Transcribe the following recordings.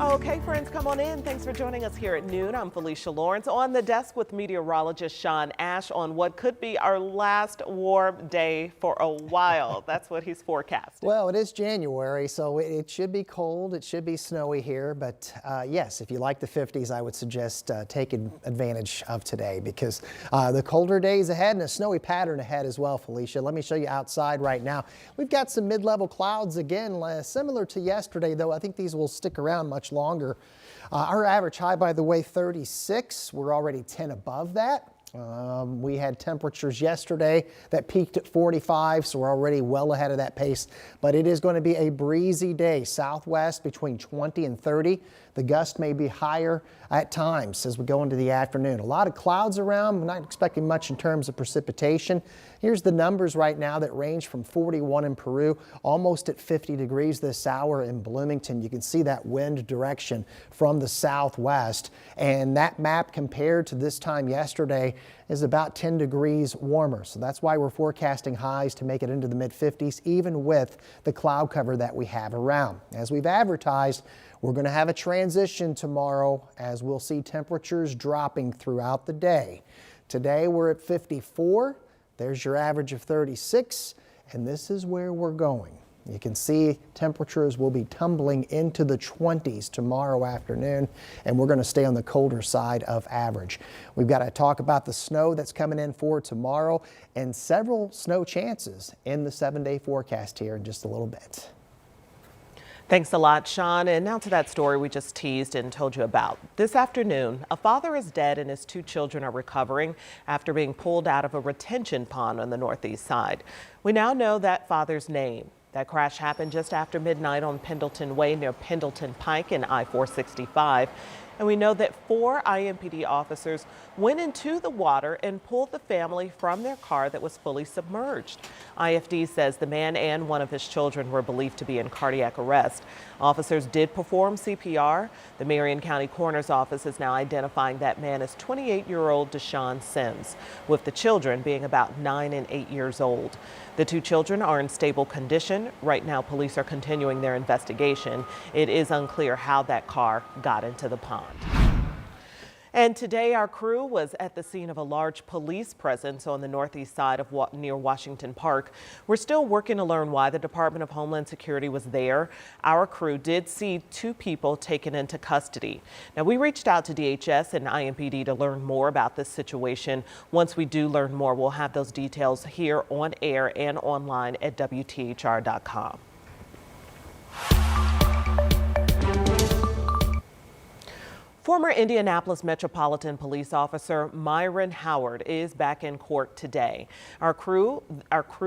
Okay, friends, come on in. Thanks for joining us here at noon. I'm Felicia Lawrence on the desk with meteorologist Sean Ash on what could be our last warm day for a while. That's what he's forecasting. Well, it is January, so it should be cold. It should be snowy here. But yes, if you like the 50s, I would suggest taking advantage of today because the colder days ahead and a snowy pattern ahead as well, Felicia. Let me show you outside right now. We've got some mid-level clouds again, similar to yesterday, though I think these will stick around much longer. Our average high, by the way, 36. We're already 10 above that. We had temperatures yesterday that peaked at 45, so we're already well ahead of that pace. But it is going to be a breezy day. Southwest between 20 and 30. The gust may be higher at times as we go into the afternoon. A lot of clouds around. We're not expecting much in terms of precipitation. Here's the numbers right now that range from 41 in Peru, almost at 50 degrees this hour in Bloomington. You can see that wind direction from the southwest. And that map compared to this time yesterday is about 10 degrees warmer. So that's why we're forecasting highs to make it into the mid-50s, even with the cloud cover that we have around. As we've advertised, we're going to have a transition tomorrow as we'll see temperatures dropping throughout the day. Today we're at 54. There's your average of 36, and this is where we're going. You can see temperatures will be tumbling into the 20s tomorrow afternoon, and we're going to stay on the colder side of average. We've got to talk about the snow that's coming in for tomorrow and several snow chances in the 7-day forecast here in just a little bit. Thanks a lot, Sean. And now to that story we just teased and told you about. This afternoon, a father is dead and his 2 children are recovering after being pulled out of a retention pond on the northeast side. We now know that father's name. That crash happened just after midnight on Pendleton Way near Pendleton Pike and I-465. And we know that 4 IMPD officers went into the water and pulled the family from their car that was fully submerged. IFD says the man and one of his children were believed to be in cardiac arrest. Officers did perform CPR. The Marion County Coroner's Office is now identifying that man as 28-year-old Deshaun Sims, with the children being about 9 and 8 years old. The 2 children are in stable condition. Right now, police are continuing their investigation. It is unclear how that car got into the pond. And today our crew was at the scene of a large police presence on the northeast side of near Washington Park. We're still working to learn why the Department of Homeland Security was there. Our crew did see 2 people taken into custody. Now, we reached out to DHS and IMPD to learn more about this situation. Once we do learn more, we'll have those details here on air and online at WTHR.com. Former Indianapolis Metropolitan Police Officer Myron Howard is back in court today. Our crew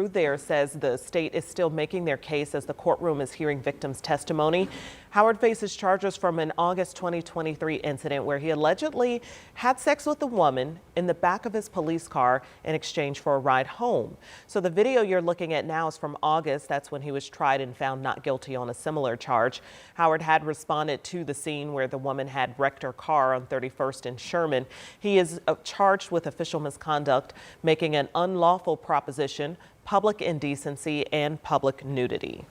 there says the state is still making their case as the courtroom is hearing victims' testimony. Howard faces charges from an August 2023 incident where he allegedly had sex with a woman in the back of his police car in exchange for a ride home. So the video you're looking at now is from August. That's when he was tried and found not guilty on a similar charge. Howard had responded to the scene where the woman had wrecked her car on 31st and Sherman. He is charged with official misconduct, making an unlawful proposition, public indecency, and public nudity.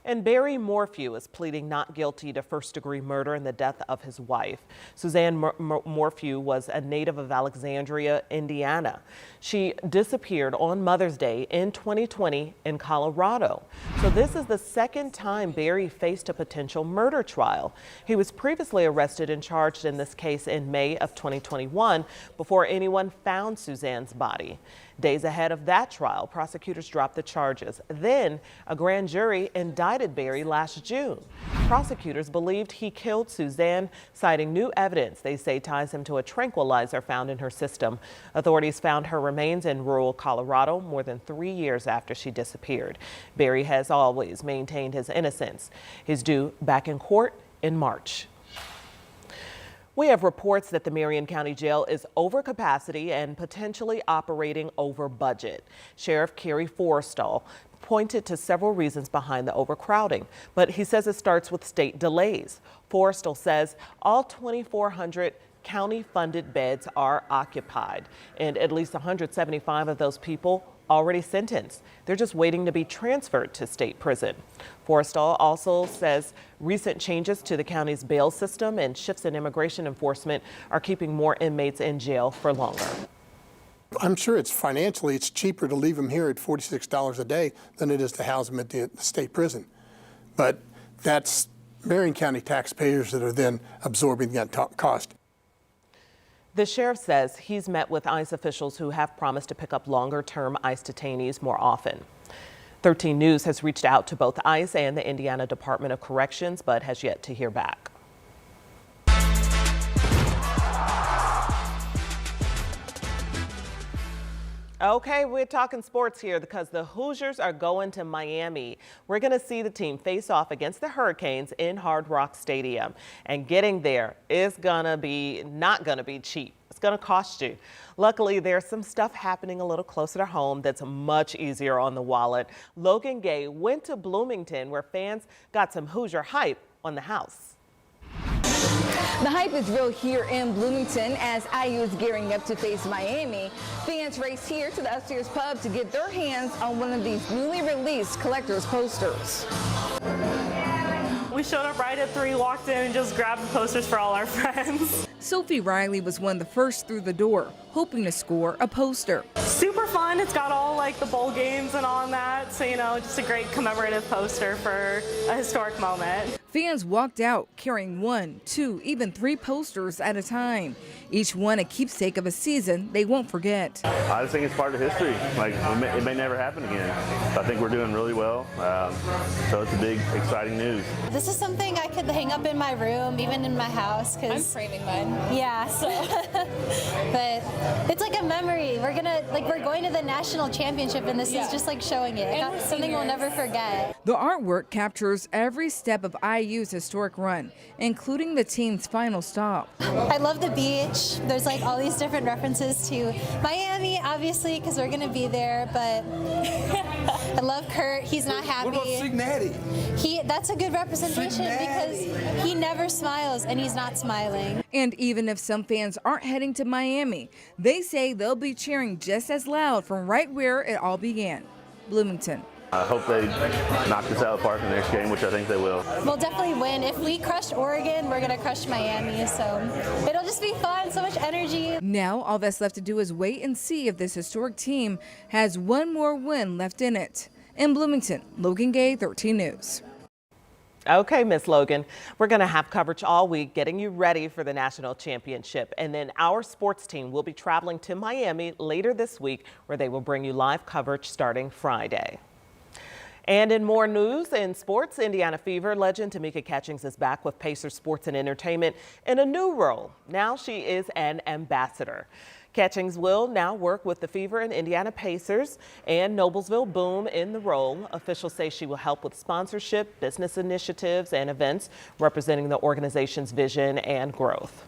And Barry Morphew is pleading not guilty to first-degree murder in the death of his wife. Suzanne Morphew was a native of Alexandria, Indiana. She disappeared on Mother's Day in 2020 in Colorado. So this is the second time Barry faced a potential murder trial. He was previously arrested and charged in this case in May of 2021 before anyone found Suzanne's body. Days ahead of that trial, prosecutors dropped the charges. Then a grand jury indicted Barry last June. Prosecutors believed he killed Suzanne, citing new evidence they say ties him to a tranquilizer found in her system. Authorities found her remains in rural Colorado more than 3 years after she disappeared. Barry has always maintained his innocence. He's due back in court in March. We have reports that the Marion County Jail is over capacity and potentially operating over budget. Sheriff Kerry Forrestal pointed to several reasons behind the overcrowding, but he says it starts with state delays. Forrestal says all 2,400 county-funded beds are occupied, and at least 175 of those people already sentenced. They're just waiting to be transferred to state prison. Forrestal also says recent changes to the county's bail system and shifts in immigration enforcement are keeping more inmates in jail for longer. I'm sure it's cheaper to leave them here at $46 a day than it is to house them at the state prison. But that's Marion County taxpayers that are then absorbing that cost. The sheriff says he's met with ICE officials who have promised to pick up longer-term ICE detainees more often. 13 News has reached out to both ICE and the Indiana Department of Corrections, but has yet to hear back. Okay, we're talking sports here because the Hoosiers are going to Miami. We're going to see the team face off against the Hurricanes in Hard Rock Stadium. And getting there is not going to be cheap. It's going to cost you. Luckily, there's some stuff happening a little closer to home that's much easier on the wallet. Logan Gay went to Bloomington where fans got some Hoosier hype on the house. The hype is real here in Bloomington as IU is gearing up to face Miami. Fans race here to the upstairs pub to get their hands on one of these newly released collector's posters. We showed up right at 3, walked in and just grabbed the posters for all our friends. Sophie Riley was one of the first through the door, hoping to score a poster. Super fun. It's got all like the bowl games and all that. So, just a great commemorative poster for a historic moment. Fans walked out carrying 1, 2, even 3 posters at a time. Each one a keepsake of a season they won't forget. I just think it's part of history. It may never happen again. I think we're doing really well. So it's a big, exciting news. This is something I could hang up in my room, even in my house. I'm framing mine. Yeah, so. But it's like a memory. We're going to the national championship, and this is just like showing it. Something we'll never forget. The artwork captures every step of IU's historic run, including the team's final stop. I love the beach. There's like all these different references to Miami, obviously, because we're going to be there. But I love Kurt. He's not happy. What about Cincinnati? That's a good representation because he never smiles, and he's not smiling. And even if some fans aren't heading to Miami, they say they'll be cheering just as loud from right where it all began, Bloomington. I hope they knock this out of the park in the next game, which I think they will. We'll definitely win. If we crush Oregon, we're going to crush Miami. So it'll just be fun, so much energy. Now all that's left to do is wait and see if this historic team has one more win left in it. In Bloomington, Logan Gay, 13 News. Okay, Miss Logan, we're going to have coverage all week getting you ready for the national championship. And then our sports team will be traveling to Miami later this week where they will bring you live coverage starting Friday. And in more news in sports, Indiana Fever legend Tamika Catchings is back with Pacers Sports and Entertainment in a new role. Now she is an ambassador. Catchings will now work with the Fever and Indiana Pacers and Noblesville Boom in the role. Officials say she will help with sponsorship, business initiatives, and events representing the organization's vision and growth.